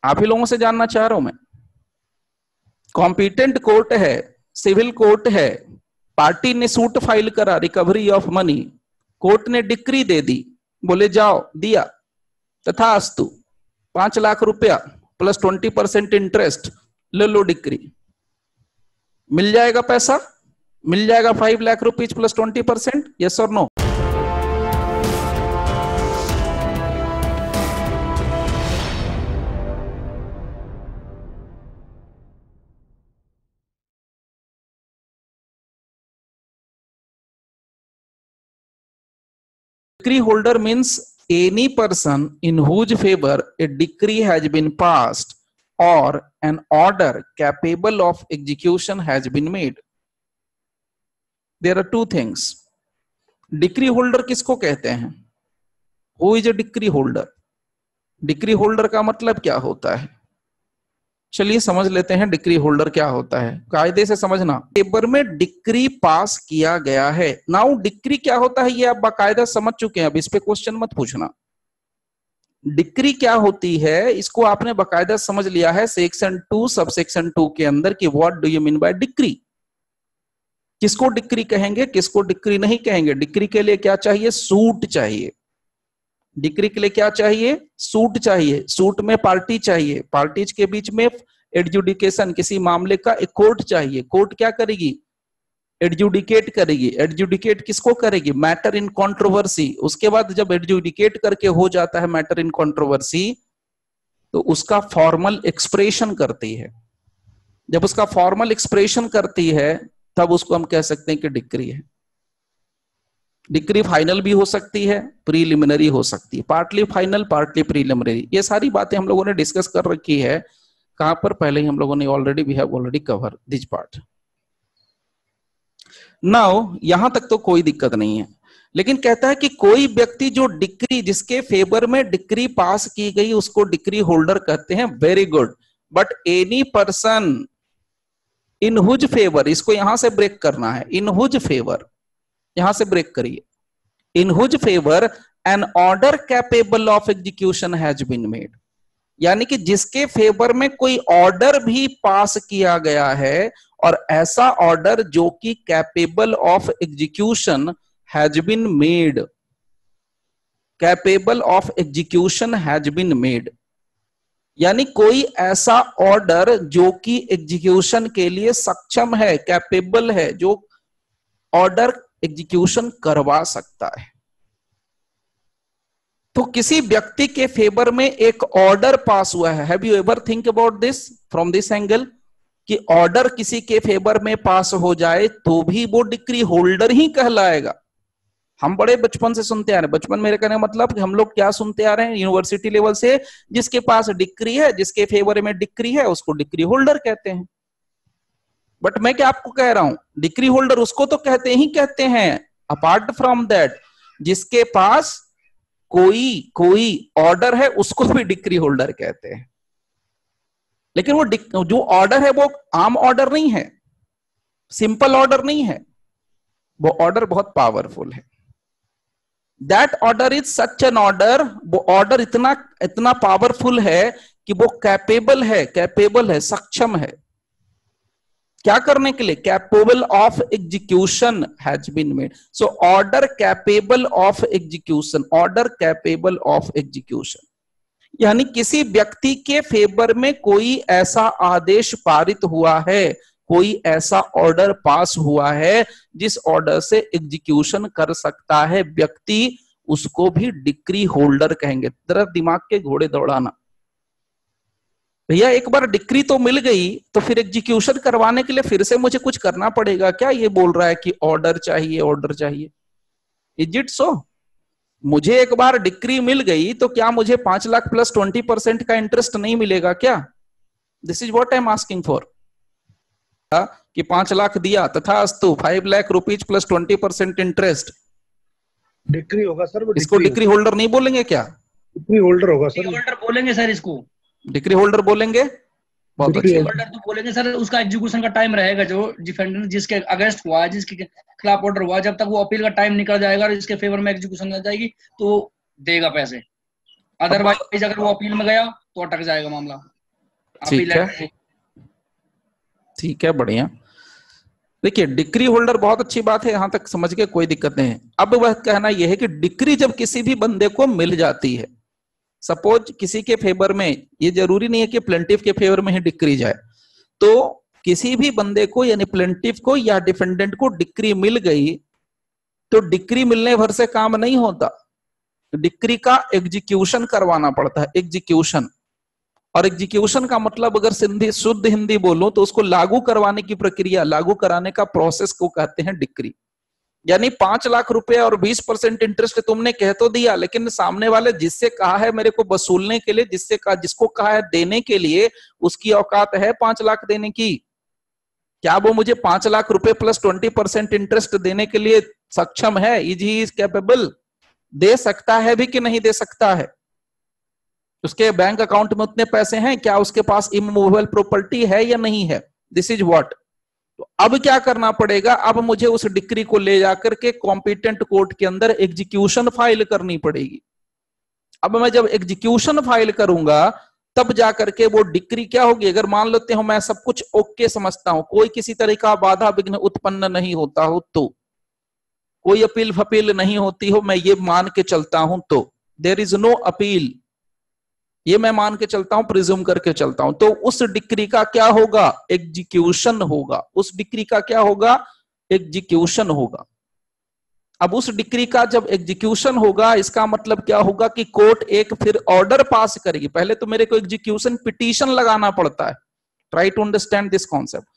आप ही लोगों से जानना चाह रहा हूं मैं। कॉम्पिटेंट कोर्ट है, सिविल कोर्ट है, पार्टी ने सूट फाइल करा रिकवरी ऑफ मनी, कोर्ट ने डिक्री दे दी, बोले जाओ, दिया, तथास्तु 5 लाख रुपया प्लस 20% इंटरेस्ट, ले लो डिक्री। मिल जाएगा पैसा, मिल जाएगा 5 लाख रुपीज प्लस 20%, यस और no? Decree holder means any person in whose favor a decree has been passed or an order capable of execution has been made. There are two things. Decree holder किसको कहते हैं? Who is a decree holder? Decree holder का मतलब क्या होता है? चलिए समझ लेते हैं डिक्री होल्डर क्या होता है, कायदे से समझना। पेपर में डिक्री पास किया गया है। नाउ डिक्री क्या होता है ये आप बाकायदा समझ चुके हैं, अब इस पे क्वेश्चन मत पूछना। डिक्री क्या होती है इसको आपने बाकायदा समझ लिया है सेक्शन 2 सब सेक्शन 2 के अंदर कि what do you mean by decree. किसको डिक्री कहेंगे, किसको डिक्री नहीं कहेंगे। डिक्री के लिए क्या चाहिए? सूट चाहिए। डिक्री के लिए क्या चाहिए? सूट चाहिए। सूट में पार्टी चाहिए, पार्टीज के बीच में एडजुडिकेशन, किसी मामले का एक कोर्ट चाहिए। कोर्ट क्या करेगी? एडजुडिकेट करेगी। एडजुडिकेट किसको करेगी? Matter in controversy. उसके बाद जब एडजुडिकेट करके हो जाता है मैटर इन कंट्रोवर्सी, तो उसका फॉर्मल एक्सप्रेशन करती है। जब उसका फॉर्मल एक्सप्रेशन करती है तब उसको हम कह सकते हैं कि डिक्री है। डिक्री फाइनल भी हो सकती है, प्रीलिमिनरी हो सकती है, पार्टली फाइनल पार्टली प्रीलिमिनरी। ये सारी बातें हम लोगों ने डिस्कस कर रखी है। कहां पर? पहले ही हम लोगों ने already we have already cover this part. Now यहां तक तो कोई दिक्कत नहीं है, लेकिन कहता है कि कोई व्यक्ति जो डिक्री, जिसके फेवर में डिक्री पास की गई उसको डिक्री होल्डर कहते हैं। Very good. But any person in whose favour, इसको यहां से ब्रेक करना है। इन हुज फेवर, यहां से ब्रेक करिए। In whose favour an order capable of execution has been made, यानी कि जिसके फेवर में कोई ऑर्डर भी पास किया गया है और ऐसा ऑर्डर जो कि capable of execution has been made. Capable of execution has been made यानी कोई ऐसा ऑर्डर जो कि एग्जीक्यूशन के लिए सक्षम है, कैपेबल है, जो ऑर्डर एग्जीक्यूशन करवा सकता है। तो किसी व्यक्ति के फेवर में एक ऑर्डर पास हुआ है। Have you ever think about this from this angle कि ऑर्डर किसी के फेवर में पास हो जाए तो भी वो डिक्री होल्डर ही कहलाएगा। हम बड़े बचपन से सुनते आ रहे हैं, बचपन मेरे कहने का मतलब कि हम लोग क्या सुनते आ रहे हैं यूनिवर्सिटी लेवल से, जिसके पास डिक्री है, जिसके फेवर में डिक्री है उसको डिक्री होल्डर कहते हैं। बट मैं क्या आपको कह रहा हूं, डिक्री होल्डर उसको तो कहते हैं अपार्ट फ्रॉम दैट जिसके पास कोई ऑर्डर है उसको भी डिक्री होल्डर कहते हैं। लेकिन वो जो ऑर्डर है वो आम ऑर्डर नहीं है, सिंपल ऑर्डर नहीं है, वो ऑर्डर बहुत पावरफुल है। That order is such an order, वो ऑर्डर इतना पावरफुल है कि वो कैपेबल है, सक्षम है। क्या करने के लिए? Capable of execution has been made. So order capable of execution, order capable of execution यानी किसी व्यक्ति के फेवर में कोई ऐसा आदेश पारित हुआ है, कोई ऐसा ऑर्डर पास हुआ है जिस ऑर्डर से एग्जीक्यूशन कर सकता है व्यक्ति, उसको भी डिक्री होल्डर कहेंगे। जरा दिमाग के घोड़े दौड़ाना। भैया एक बार डिक्री तो मिल गई तो फिर एग्जीक्यूशन करवाने के लिए फिर से मुझे कुछ करना पड़ेगा क्या? ये बोल रहा है कि ऑर्डर चाहिए, ऑर्डर चाहिए। Is it so? मुझे एक बार डिक्री मिल गई तो क्या मुझे 5 लाख प्लस 20% का इंटरेस्ट नहीं मिलेगा क्या? This is what I am asking for. कि 5 लाख दिया तथास्तु 5 lakh rupees plus 20% interest, decree होगा सर। वो इसको डिक्री होल्डर नहीं बोलेंगे क्या? डिक्री होल्डर होगा सर। होल्डर बोलेंगे सर, इसको डिक्री होल्डर बोलेंगे। बहुत अच्छे होल्डर तो बोलेंगे सर। उसका एग्जीक्यूशन का टाइम रहेगा, जो डिफेंडेंट जिसके अगेंस्ट हुआ, जिसके खिलाफ ऑर्डर हुआ, जब तक वो अपील का टाइम निकल जाएगा और इसके फेवर में एग्जीक्यूशन आ जाएगी तो देगा पैसे। अदरवाइज अगर वो अपील में गया तो अटक जाएगा मामला। ठीक है, ठीक है, बढ़िया। देखिए डिक्री होल्डर बहुत अच्छी बात है, यहां तक समझ के कोई दिक्कत नहीं है। अब वह कहना यह है कि डिक्री जब किसी भी बंदे को मिल जाती है, सपोज किसी के फेवर में, ये जरूरी नहीं है कि प्लेंटिफ के फेवर में ही डिक्री जाए, तो किसी भी बंदे को यानी प्लेंटिफ को या डिफेंडेंट को डिक्री मिल गई, तो डिक्री मिलने भर से काम नहीं होता, डिक्री का एग्जीक्यूशन करवाना पड़ता है, एग्जीक्यूशन। और एग्जीक्यूशन का मतलब अगर शुद्ध हिंदी बोलूं तो उसको लागू करवाने की प्रक्रिया, लागू कराने का प्रोसेस को कहते हैं डिक्री। यानी 5 लाख रुपए और 20% इंटरेस्ट तुमने कह तो दिया, लेकिन सामने वाले जिससे कहा है मेरे को वसूलने के लिए, जिसको कहा है देने के लिए, उसकी औकात है 5 लाख देने की। क्या वो मुझे 5 लाख रुपए प्लस 20% इंटरेस्ट देने के लिए सक्षम है? Is he is capable? दे सकता है भी कि नहीं दे सकता है? उसके बैंक अकाउंट में उतने पैसे हैं? क्या उसके पास इमूवेबल प्रॉपर्टी है या नहीं है? This is what. तो अब क्या करना पड़ेगा, अब मुझे उस डिक्री को ले जाकर के कॉम्पिटेंट कोर्ट के अंदर एग्जीक्यूशन फाइल करनी पड़ेगी। अब मैं जब एग्जीक्यूशन फाइल करूंगा तब जाकर के वो डिक्री क्या होगी, अगर मान लेते हो मैं सब कुछ ओके समझता हूं, कोई किसी तरह का बाधा विघ्न उत्पन्न नहीं होता हो, तो कोई अपील फपील नहीं होती हो, मैं ये मान के चलता हूं, तो देयर इज नो अपील, ये मैं मान के चलता हूं, प्रिज्यूम करके चलता हूं, तो उस डिक्री का क्या होगा? एग्जीक्यूशन होगा। उस डिक्री का क्या होगा? एग्जीक्यूशन होगा। अब उस डिक्री का जब एग्जीक्यूशन होगा, इसका मतलब क्या होगा कि कोर्ट एक फिर ऑर्डर पास करेगी। पहले तो मेरे को एग्जीक्यूशन पिटीशन लगाना पड़ता है। Try to understand this concept.